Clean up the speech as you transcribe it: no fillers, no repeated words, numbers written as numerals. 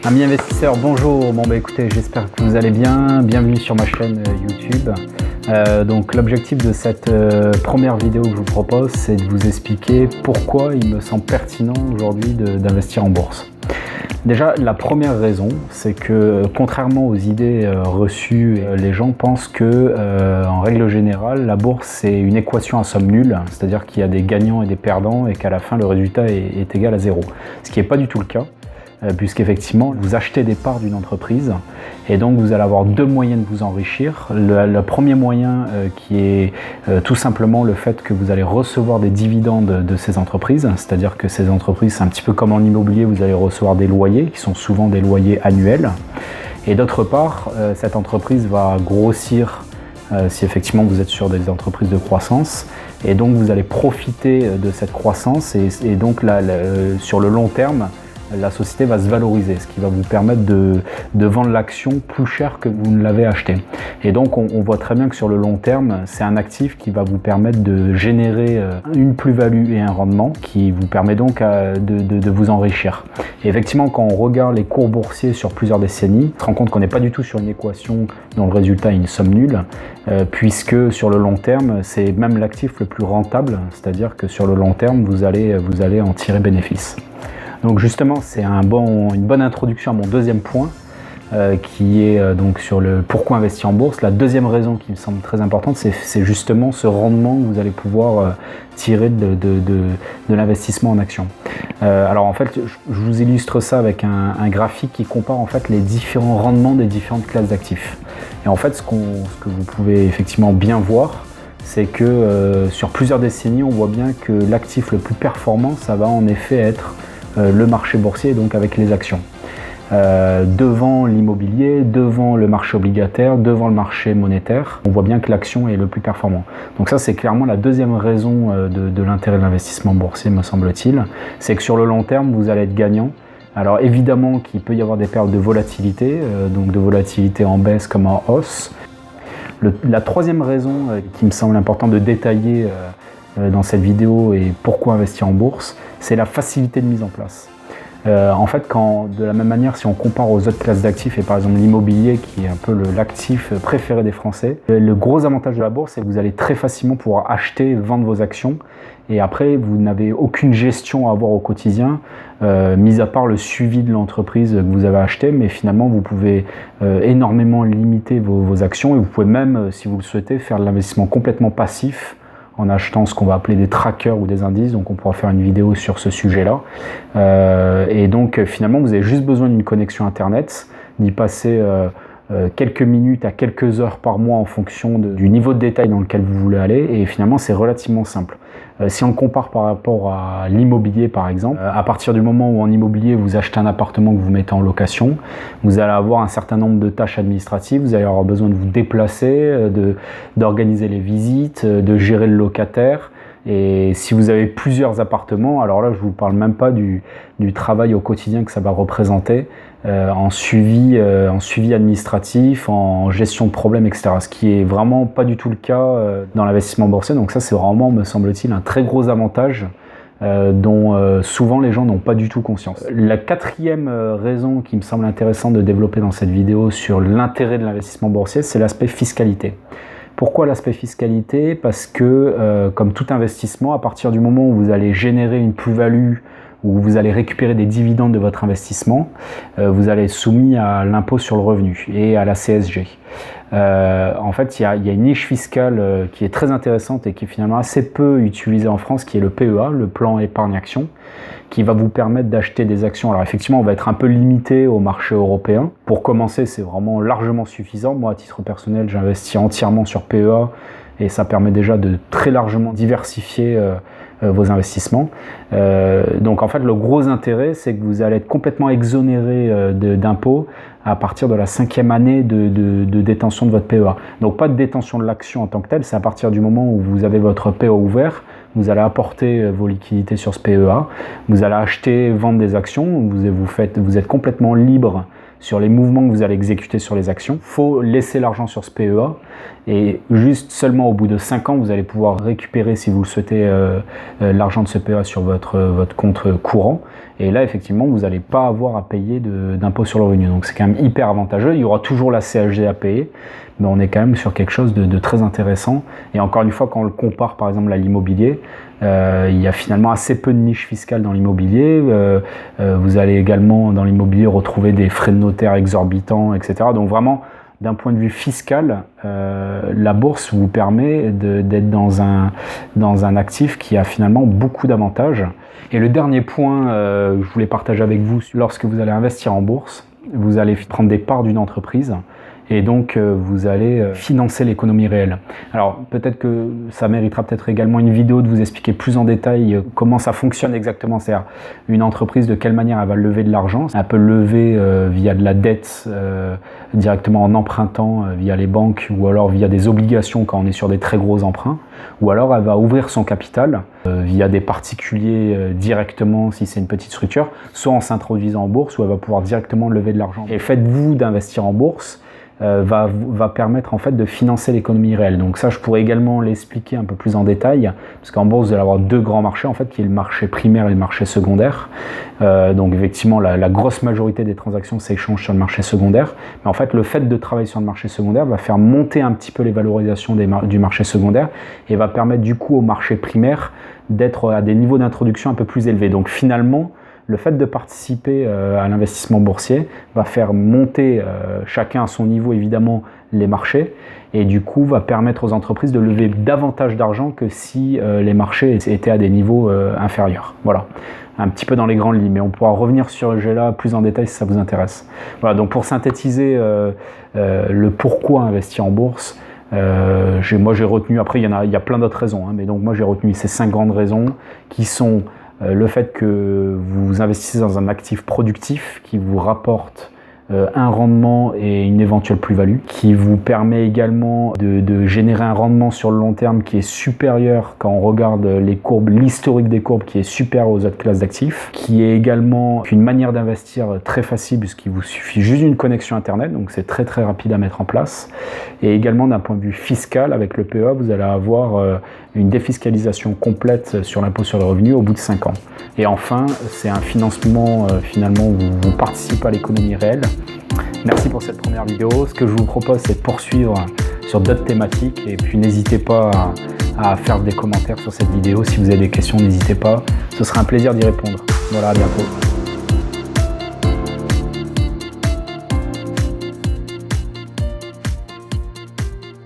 Amis investisseurs, bonjour. Écoutez, j'espère que vous allez bien. Bienvenue sur ma chaîne YouTube. Donc l'objectif de cette première vidéo que je vous propose, c'est de vous expliquer pourquoi il me semble pertinent aujourd'hui d'investir en bourse. Déjà, la première raison, c'est que contrairement aux idées reçues, les gens pensent que, en règle générale, la bourse c'est une équation à somme nulle, c'est-à-dire qu'il y a des gagnants et des perdants et qu'à la fin le résultat est égal à zéro. Ce qui n'est pas du tout le cas. Puisqu'effectivement, vous achetez des parts d'une entreprise et donc vous allez avoir deux moyens de vous enrichir. Le premier moyen qui est tout simplement le fait que vous allez recevoir des dividendes de ces entreprises, c'est-à-dire que ces entreprises, c'est un petit peu comme en immobilier, vous allez recevoir des loyers qui sont souvent des loyers annuels. Et d'autre part, cette entreprise va grossir si effectivement vous êtes sur des entreprises de croissance. Et donc vous allez profiter de cette croissance et donc sur le long terme, la société va se valoriser, ce qui va vous permettre de vendre l'action plus cher que vous ne l'avez acheté. Et donc on voit très bien que sur le long terme, c'est un actif qui va vous permettre de générer une plus-value et un rendement qui vous permet donc de vous enrichir. Et effectivement, quand on regarde les cours boursiers sur plusieurs décennies, on se rend compte qu'on n'est pas du tout sur une équation dont le résultat est une somme nulle, puisque sur le long terme, c'est même l'actif le plus rentable, c'est-à-dire que sur le long terme, vous allez en tirer bénéfice. Donc justement, c'est une bonne introduction à mon deuxième point, qui est donc sur le pourquoi investir en bourse. La deuxième raison qui me semble très importante, c'est justement ce rendement que vous allez pouvoir tirer de l'investissement en action. Alors en fait, je vous illustre ça avec un graphique qui compare en fait les différents rendements des différentes classes d'actifs. Et en fait, ce que vous pouvez effectivement bien voir, c'est que sur plusieurs décennies, on voit bien que l'actif le plus performant, ça va en effet être le marché boursier, donc avec les actions. Devant l'immobilier, devant le marché obligataire, devant le marché monétaire, on voit bien que l'action est le plus performant. Donc ça, c'est clairement la deuxième raison de l'intérêt de l'investissement boursier, me semble-t-il. C'est que sur le long terme, vous allez être gagnant. Alors évidemment qu'il peut y avoir des périodes de volatilité, donc de volatilité en baisse comme en hausse. La troisième raison qui me semble important de détailler dans cette vidéo et pourquoi investir en bourse, c'est la facilité de mise en place. En fait, de la même manière, si on compare aux autres classes d'actifs et par exemple l'immobilier qui est un peu l'actif préféré des Français, le gros avantage de la bourse, c'est que vous allez très facilement pouvoir acheter et vendre vos actions et après vous n'avez aucune gestion à avoir au quotidien, mis à part le suivi de l'entreprise que vous avez achetée, mais finalement vous pouvez énormément limiter vos actions et vous pouvez même, si vous le souhaitez, faire de l'investissement complètement passif en achetant ce qu'on va appeler des trackers ou des indices, donc on pourra faire une vidéo sur ce sujet-là. Et donc finalement, vous avez juste besoin d'une connexion Internet, d'y passer quelques minutes à quelques heures par mois en fonction du niveau de détail dans lequel vous voulez aller, et finalement c'est relativement simple. Si on le compare par rapport à l'immobilier par exemple, à partir du moment où en immobilier vous achetez un appartement que vous mettez en location, vous allez avoir un certain nombre de tâches administratives, vous allez avoir besoin de vous déplacer, d'organiser les visites, de gérer le locataire. Et si vous avez plusieurs appartements, alors là je ne vous parle même pas du travail au quotidien que ça va représenter en suivi administratif, en gestion de problèmes, etc. Ce qui est vraiment pas du tout le cas dans l'investissement boursier. Donc ça c'est vraiment, me semble-t-il, un très gros avantage dont souvent les gens n'ont pas du tout conscience. La quatrième raison qui me semble intéressante de développer dans cette vidéo sur l'intérêt de l'investissement boursier, c'est l'aspect fiscalité. Pourquoi l'aspect fiscalité? Parce que, comme tout investissement, à partir du moment où vous allez générer une plus-value, où vous allez récupérer des dividendes de votre investissement, vous allez être soumis à l'impôt sur le revenu et à la CSG. En fait, il y a une niche fiscale qui est très intéressante et qui est finalement assez peu utilisée en France, qui est le PEA, le plan épargne action, qui va vous permettre d'acheter des actions. Alors effectivement, on va être un peu limité au marché européen. Pour commencer, c'est vraiment largement suffisant. Moi, à titre personnel, j'investis entièrement sur PEA et ça permet déjà de très largement diversifier vos investissements. Donc en fait, le gros intérêt, c'est que vous allez être complètement exonéré d'impôts à partir de la 5e année de détention de votre PEA. Donc pas de détention de l'action en tant que telle, c'est à partir du moment où vous avez votre PEA ouvert, vous allez apporter vos liquidités sur ce PEA, vous allez acheter, vendre des actions, vous êtes complètement libre sur les mouvements que vous allez exécuter sur les actions. Il faut laisser l'argent sur ce PEA et juste seulement au bout de 5 ans, vous allez pouvoir récupérer, si vous le souhaitez, l'argent de ce PEA sur votre compte courant. Et là, effectivement, vous n'allez pas avoir à payer d'impôt sur le revenu. Donc c'est quand même hyper avantageux. Il y aura toujours la CSG à payer, mais on est quand même sur quelque chose de très intéressant. Et encore une fois, quand on le compare par exemple à l'immobilier, il y a finalement assez peu de niches fiscales dans l'immobilier. Vous allez également dans l'immobilier retrouver des frais de notaire exorbitants, etc. Donc vraiment, d'un point de vue fiscal, la bourse vous permet d'être dans un actif qui a finalement beaucoup d'avantages. Et le dernier point que je voulais partager avec vous, lorsque vous allez investir en bourse, vous allez prendre des parts d'une entreprise et donc vous allez financer l'économie réelle. Alors peut-être que ça méritera peut-être également une vidéo de vous expliquer plus en détail comment ça fonctionne exactement, c'est-à-dire une entreprise, de quelle manière elle va lever de l'argent. Elle peut lever via de la dette directement en empruntant via les banques, ou alors via des obligations quand on est sur des très gros emprunts, ou alors elle va ouvrir son capital via des particuliers directement si c'est une petite structure, soit en s'introduisant en bourse, où elle va pouvoir directement lever de l'argent. Et faites-vous d'investir en bourse va permettre en fait de financer l'économie réelle. Donc ça, je pourrais également l'expliquer un peu plus en détail, parce qu'en bourse, vous allez avoir deux grands marchés en fait, qui est le marché primaire et le marché secondaire. Donc effectivement, la grosse majorité des transactions s'échangent sur le marché secondaire. Mais en fait, le fait de travailler sur le marché secondaire va faire monter un petit peu les valorisations du marché secondaire et va permettre du coup au marché primaire d'être à des niveaux d'introduction un peu plus élevés. Donc finalement, le fait de participer à l'investissement boursier va faire monter chacun à son niveau évidemment les marchés, et du coup va permettre aux entreprises de lever davantage d'argent que si les marchés étaient à des niveaux inférieurs. Voilà, un petit peu dans les grandes lignes, mais on pourra revenir sur ce sujet-là plus en détail si ça vous intéresse. Voilà, donc pour synthétiser le pourquoi investir en bourse, moi j'ai retenu, après il y a plein d'autres raisons, mais donc moi j'ai retenu ces 5 grandes raisons qui sont le fait que vous investissez dans un actif productif qui vous rapporte un rendement et une éventuelle plus-value, qui vous permet également de générer un rendement sur le long terme qui est supérieur, quand on regarde les courbes, l'historique des courbes qui est supérieur aux autres classes d'actifs, qui est également une manière d'investir très facile puisqu'il vous suffit juste d'une connexion internet, donc c'est très très rapide à mettre en place, et également d'un point de vue fiscal, avec le PEA, vous allez avoir une défiscalisation complète sur l'impôt sur le revenu au bout de 5 ans. Et enfin, c'est un financement finalement où vous participez à l'économie réelle. Merci pour cette première vidéo. Ce que je vous propose, c'est de poursuivre sur d'autres thématiques, et puis n'hésitez pas à faire des commentaires sur cette vidéo. Si vous avez des questions, n'hésitez pas. Ce sera un plaisir d'y répondre. Voilà, à bientôt.